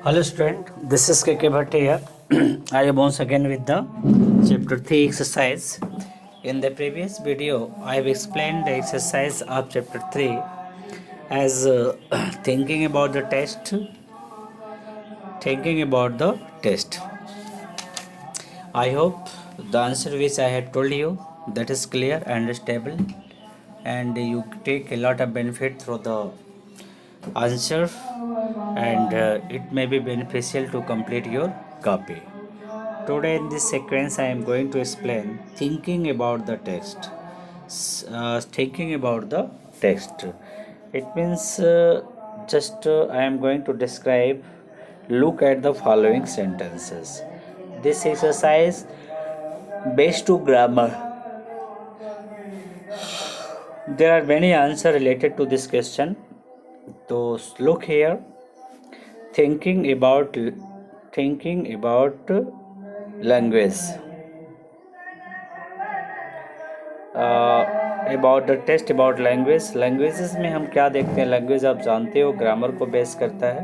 Hello student, this is KK Bhatt here. I am once again with the chapter 3 exercise. In the previous video, I have explained the exercise of chapter 3 as thinking about the test. I hope the answer which I have told you that is clear and stable, and you take a lot of benefit through the answer, and it may be beneficial to complete your copy. Today in this sequence I am going to explain thinking about the text. Thinking about the text. It means I am going to describe, look at the following sentences. This exercise based to grammar. There are many answers related to this question. So look here. Thinking about language. About the test about languages में हम क्या देखते हैं. Language आप जानते हो grammar को base करता है.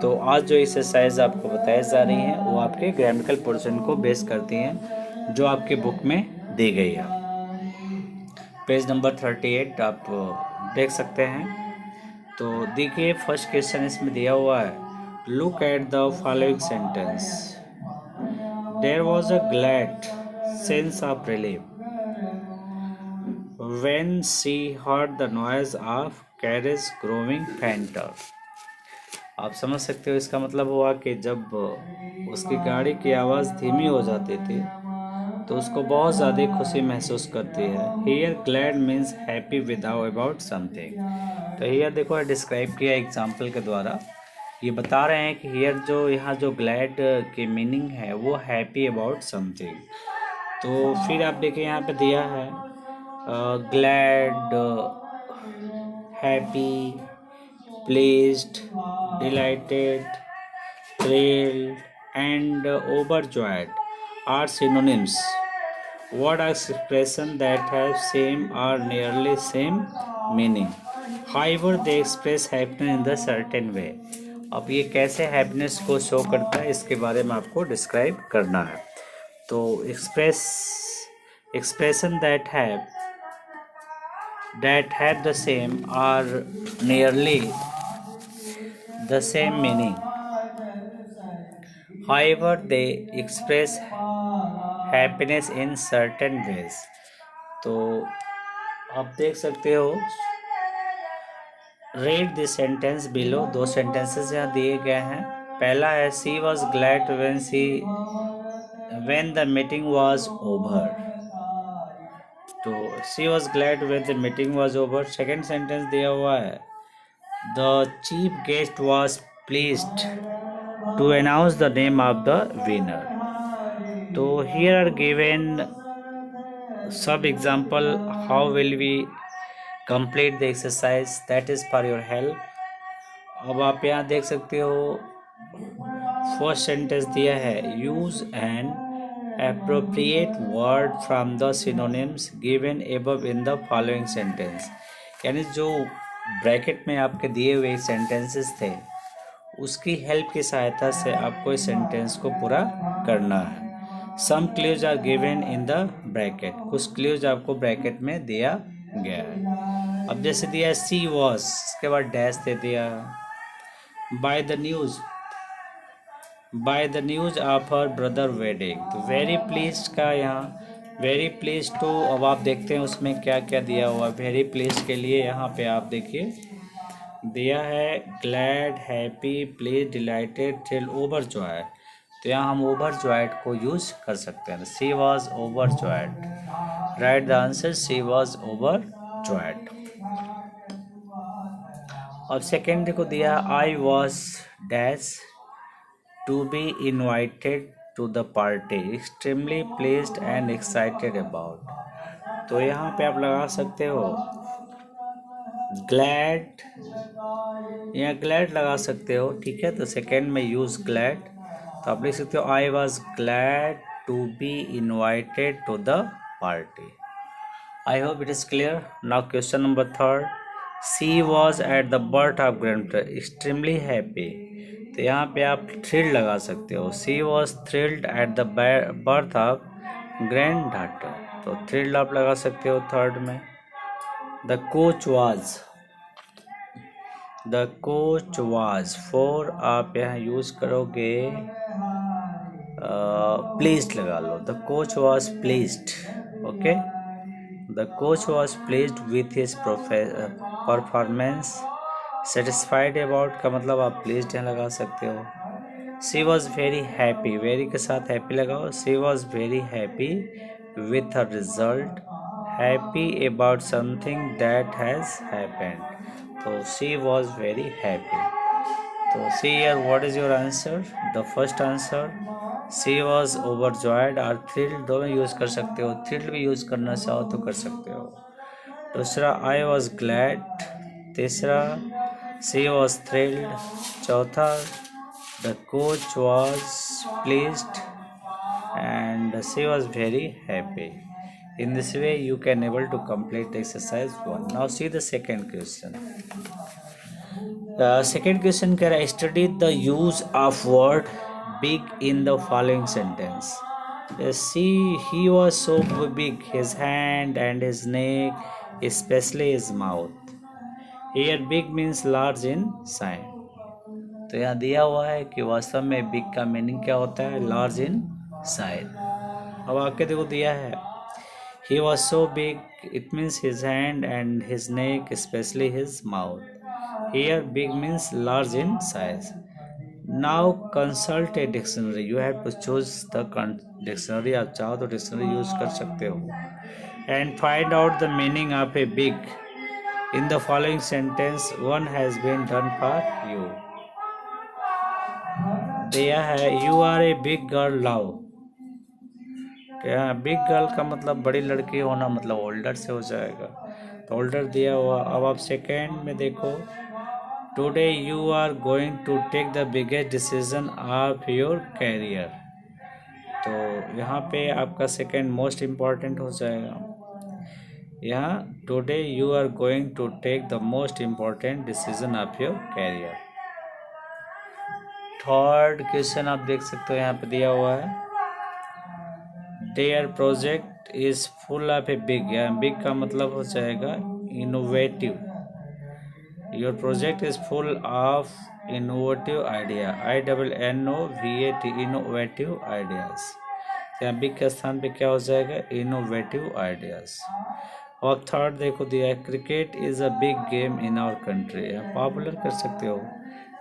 तो आज जो एक्सरसाइज आपको बताई जा रही हैं वो आपके ग्रामेटिकल पोर्शन को बेस करती हैं जो आपके बुक में दी गई है. पेज नंबर 38 आप देख सकते हैं. तो देखिए फर्स्ट क्वेश्चन इसमें दिया हुआ है. Look at the following sentence. There was a glad sense of relief when she heard the noise of carriage growing fainter. आप समझ सकते हो इसका मतलब हुआ कि जब उसकी गाड़ी की आवाज़ धीमी हो जाती थी तो उसको बहुत ज़्यादा खुशी महसूस करती है. Here glad means happy without about something. तो here देखो डिस्क्राइब किया एग्जाम्पल के द्वारा. ये बता रहे हैं कि here जो यहाँ जो glad की मीनिंग है वो हैप्पी अबाउट समथिंग. तो फिर आप देखिए यहाँ पे दिया है glad, happy, pleased, delighted, thrilled, and overjoyed are synonyms. What are expressions that have same or nearly same meaning? However, they express happiness in the certain way. अब ये कैसे हैप्पीनेस को शो करता है इसके बारे में आपको डिस्क्राइब करना है. तो expression that have the same or nearly the same meaning. However, they express happiness in certain ways. तो आप देख सकते हो. read the sentence below. दो sentences यहाँ दिए गए हैं. पहला है she was glad when the meeting was over. तो she was glad when the meeting was over. Second sentence दिया हुआ है the chief guest was pleased to announce the name of the winner. तो here are given some example how will we complete the exercise, that is for your help. अब आप यहाँ देख सकते हो फर्स्ट सेंटेंस दिया है use an appropriate word from the synonyms given above in the following sentence. यानी जो ब्रैकेट में आपके दिए हुए सेंटेंसेस थे उसकी हेल्प की सहायता से आपको इस सेंटेंस को पूरा करना है. Some clues are given in the bracket. कुछ क्लूज आपको ब्रैकेट में दिया गया है. अब जैसे दिया सी वॉज, इसके बाद डैश दे दिया. By the news of her brother wedding. तो वेरी प्लीज का यहाँ वेरी प्लीज टू. अब आप देखते हैं उसमें क्या क्या दिया हुआ. वेरी प्लीज के लिए यहाँ पे आप देखिए दिया है glad, happy, please, delighted, thrill, overjoyed. तो यहाँ हम ओवरजॉयड को यूज कर सकते हैं. She was overjoyed. Right the answer she was overjoyed. और सेकेंड को दिया I was dash to be invited to the party, extremely pleased and excited about. तो यहाँ पे आप लगा सकते हो ग्लैड, यहाँ ग्लैड लगा सकते हो. ठीक है. तो सेकेंड में यूज ग्लैड. तो आप लिख सकते हो I was glad to be invited to the party. I hope it is clear. Now question number third. She was at the birth of grandmother extremely happy. तो यहाँ पे आप थ्रिल्ड लगा सकते हो। She was thrilled at the birth of granddaughter, तो thrilled आप लगा सकते हो थर्ड में। द कोच वाज फोर आप यहाँ यूज करोगे प्लीज्ड लगा लो। The coach was pleased, okay. The coach was pleased with his performance. Satisfied about का मतलब आप प्लीज्ड यहाँ लगा सकते हो। She was very happy, very के साथ हैप्पी लगाओ। She was very happy with a result, happy about something that has happened, तो सी वॉज वेरी हैप्पी। तो see here what is your answer? The first answer she was overjoyed और thrilled दोनों use कर सकते हो, thrilled भी use करना चाहो तो कर सकते हो। दूसरा आई वॉज ग्लैड, तीसरा सी वॉज थ्रिल्ड, चौथा the coach was pleased and she was very happy. In this way you can able to complete exercise 1. Now see the second question. Second question कह रहा है study the use of word big in the following sentence. See, he was so big, his hand and his neck, especially his mouth. Here big means large in size. तो यहाँ दिया हुआ है कि वास्तव में बिग का मीनिंग क्या होता है? Large in size. अब आके देखो दिया है ही was so big, it means his hand and his neck specially his mouth. Here big means large in size. Now consult a dictionary, you have to choose the dictionary. आप चाहो तो dictionary use कर सकते हो। And find out the meaning of a big in the following sentence one has been done for you. दिया है you are a big girl now. क्या big girl का मतलब बड़ी लड़की होना, मतलब ओल्डर से हो जाएगा, तो ओल्डर दिया हुआ। अब आप सेकेंड में देखो today you are going to take the biggest decision of your career, तो यहाँ पे आपका सेकेंड मोस्ट इम्पॉर्टेंट हो जाएगा। यहाँ today you are going to take the most important decision of your career. Third question आप देख सकते हो यहाँ पे दिया हुआ है there project is full of a big, या बिग का मतलब हो जाएगा innovative. Your project is full of innovative idea, INNOVAT, innovative ideas. यहाँ बिग के स्थान पे क्या हो जाएगा? Innovative ideas. और थर्ड देखो दिया है cricket is a big game in our country, popular कर सकते हो।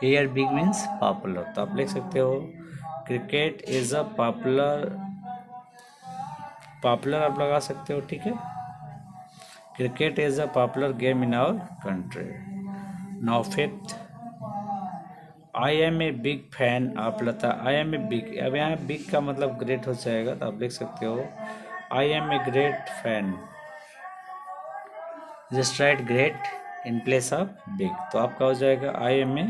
हियर बिग मीन्स पॉपुलर, तो आप लिख सकते हो क्रिकेट इज अ पॉपुलर आप लगा सकते हो, ठीक है। Cricket is a popular game in our country. Now fifth I am a big fan of Lata, I am a big, अब यहाँ बिग का मतलब ग्रेट हो जाएगा, तो आप लिख सकते हो I am a great fan, just right great in place of big, तो आपका हो जाएगा I am a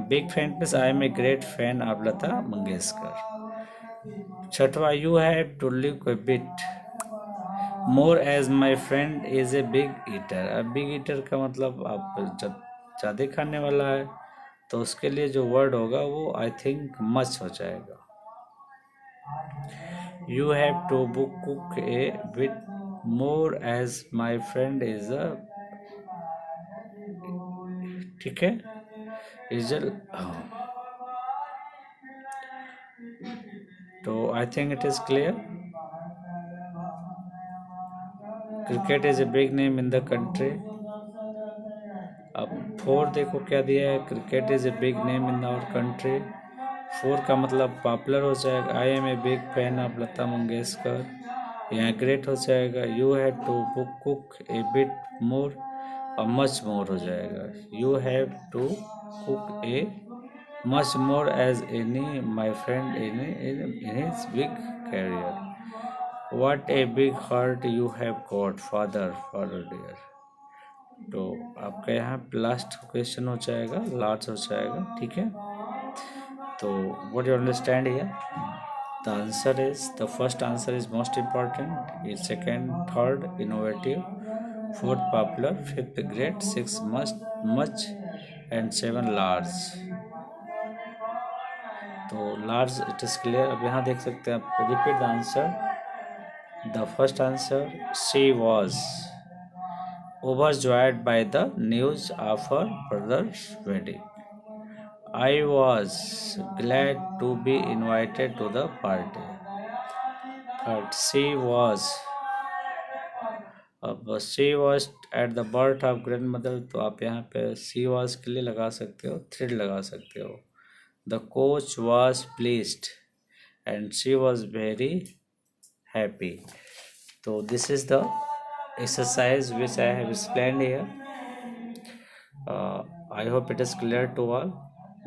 big fan plus I am a great fan of Lata Mangeshkar. छठवा you have to live a bit more as my friend is a big eater. अब big eater का मतलब आप जब ज़्यादा खाने वाला है, तो उसके लिए जो वर्ड होगा वो आई थिंक मच हो जाएगा। You have to book cook a bit more as my friend is a, ठीक है, इज तो I think it is clear. Cricket is a big name in the country. अब four देखो क्या दिया है, cricket is a big name in our country. Four का मतलब पॉपुलर हो जाएगा, I am a big fan of Lata Mangeshkar, यहाँ ग्रेट हो जाएगा। You have to book cook a bit more और मच मोर हो जाएगा। You have to cook a much more as any my friend in his big career. What a big heart you have got father dear, तो आपका यहाँ last question हो जाएगा, last हो जाएगा, ठीक है। तो what you understand here? The answer is the first answer is most important, is second, third innovative, fourth popular, fifth great, six much and seven large. तो लार्ज इट इज क्लियर। अब यहाँ देख सकते हैं आप, repeat the answer. The first answer, she was overjoyed by the news of her brother's wedding. I was glad to be invited to the party. Third, अब she was at the birth of grandmother, तो आप यहाँ पे she was के लिए लगा सकते हो, thread लगा सकते हो। The coach was pleased and she was very happy. So this is the exercise which I have explained here. I hope it is clear to all.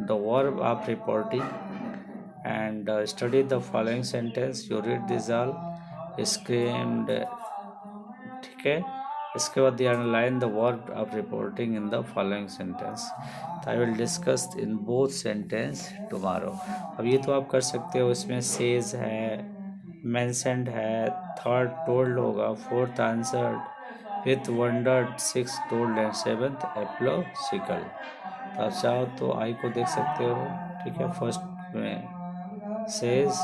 The verb of reporting, and study the following sentence. You read this all, screamed, ठीक है। इसके बाद you underline the verb of reporting in the following sentence. I will discuss in both sentence tomorrow. अब ये तो आप कर सकते हो, इसमें says है, mentioned है, third told होगा, fourth answered, fifth wondered, sixth told and seventh apological. तो आप चाहो तो आई को देख सकते हो, ठीक है। फर्स्ट में says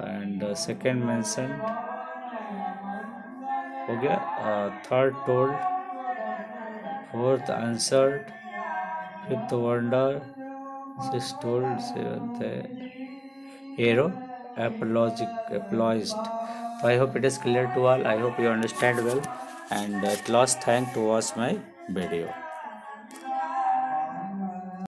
and second mentioned हो गया, third told, fourth answered, fifth wonder, six told, seventh hero, apologized. So I hope it is clear to all. I hope you understand well, and at last thank to watch my video.